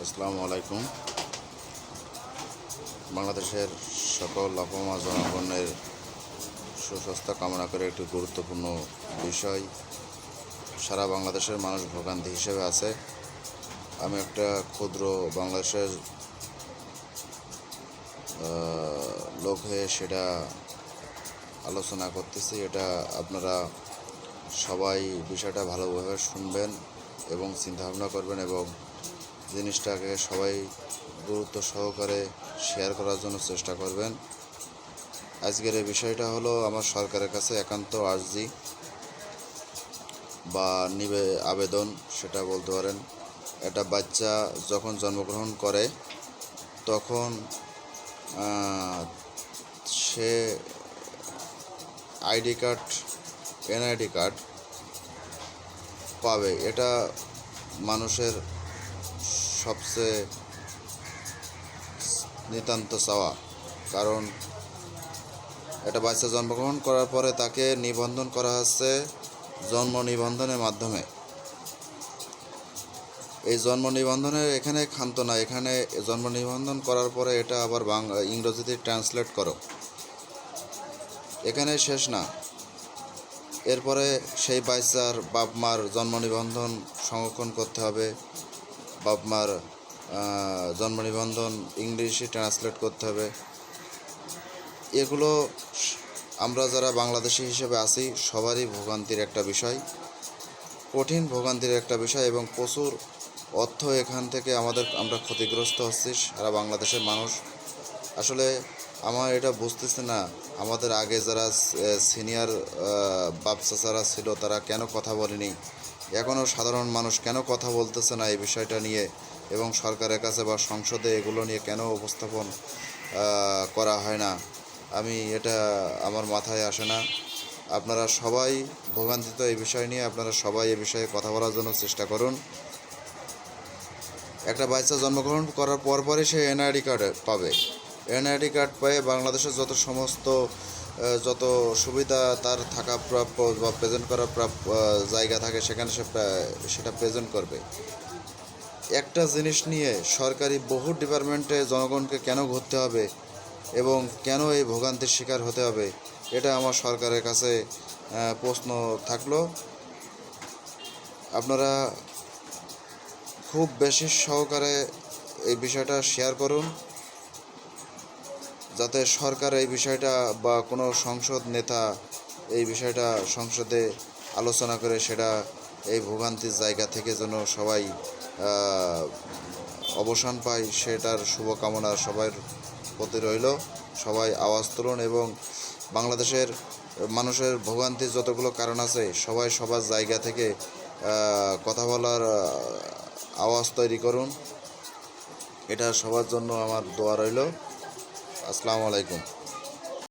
আসসালামু আলাইকুম। বাংলাদেশের সকল আপামর জনগণের সুস্বাস্থ্য কামনা করে একটি গুরুত্বপূর্ণ বিষয় সারা বাংলাদেশের মানুষ ভোগান্তি হিসেবে আছে। আমি একটা ক্ষুদ্র বাংলাদেশের লোক হয়ে সেটা আলোচনা করতেছি। এটা আপনারা সবাই বিষয়টা ভালোভাবে শুনবেন এবং চিন্তাভাবনা করবেন এবং জিনিসটাকে সবাই গুরুত্ব সহকারে শেয়ার করার জন্য চেষ্টা করবেন। আজকের এই বিষয়টা হলো আমার সরকারের কাছে একান্ত আর্জি বা আবেদন সেটা বলতে পারেন। একটা বাচ্চা যখন জন্মগ্রহণ করে তখন সে আইডি কার্ড এনআইডি কার্ড পাবে। এটা মানুষের সবচেয়ে নিতান্ত চাওয়া, কারণ একটা বাচ্চা জন্মগ্রহণ করার পরে তাকে নিবন্ধন করা হচ্ছে জন্ম নিবন্ধনের মাধ্যমে। এই জন্ম নিবন্ধনের এখানে ক্ষান্ত না, এখানে জন্ম নিবন্ধন করার পরে এটা আবার ইংরেজিতে ট্রান্সলেট করো, এখানে শেষ না। এরপরে সেই বাচ্চার বাপ মার জন্ম নিবন্ধন সংরক্ষণ করতে হবে, বাপ মার জন্ম নিবন্ধন ইংলিশে ট্রান্সলেট করতে হবে। এগুলো আমরা যারা বাংলাদেশি হিসেবে আছি সবারই ভোগান্তির একটা বিষয়, কঠিন ভোগান্তির একটা বিষয় এবং প্রচুর অর্থ এখান থেকে আমরা ক্ষতিগ্রস্ত হচ্ছি সারা বাংলাদেশের মানুষ। আসলে আমার এটা বুঝতেছে না, আমাদের আগে যারা সিনিয়র বাপ চাচারা ছিল তারা কেন কথা বলেনি, এখনও সাধারণ মানুষ কেন কথা বলতেছে না এই বিষয়টা নিয়ে, এবং সরকারের কাছে বা সংসদে এগুলো নিয়ে কেন উপস্থাপন করা হয় না, এটা আমার মাথায় আসে না। আপনারা সবাই ভোগান্তিত এই বিষয় নিয়ে, আপনারা সবাই এই বিষয়ে কথা বলার জন্য চেষ্টা করুন। একটা বাচ্চা জন্মগ্রহণ করার পরপরই সে এনআইডি কার্ড পাবে। এনআইডি কার্ড পেয়ে বাংলাদেশের যত সুবিধা তার থাকা প্রাপ্য বা প্রেজেন্ট করার জায়গা থাকে সেখানে সেটা প্রেজেন্ট করবে। একটা জিনিস নিয়ে সরকারি বহু ডিপার্টমেন্টে জনগণকে কেন ঘুরতে হবে এবং কেন এই ভোগান্তির শিকার হতে হবে, এটা আমার সরকারের কাছে প্রশ্ন থাকলো। আপনারা খুব বেশি সহকারে এই বিষয়টা শেয়ার করুন, যাতে সরকার এই বিষয়টা বা কোনো সংসদ নেতা এই বিষয়টা সংসদে আলোচনা করে সেটা এই ভোগান্তির জায়গা থেকে যেন সবাই অবসান পায়, সেটার শুভকামনা সবার প্রতি রইল। সবাই আওয়াজ তুলুন এবং বাংলাদেশের মানুষের ভোগান্তির যতগুলো কারণ আছে সবাই সবার জায়গা থেকে কথা বলার আওয়াজ তৈরি করুন। এটা সবার জন্য আমার দোয়া রইল। আসসালামু আলাইকুম।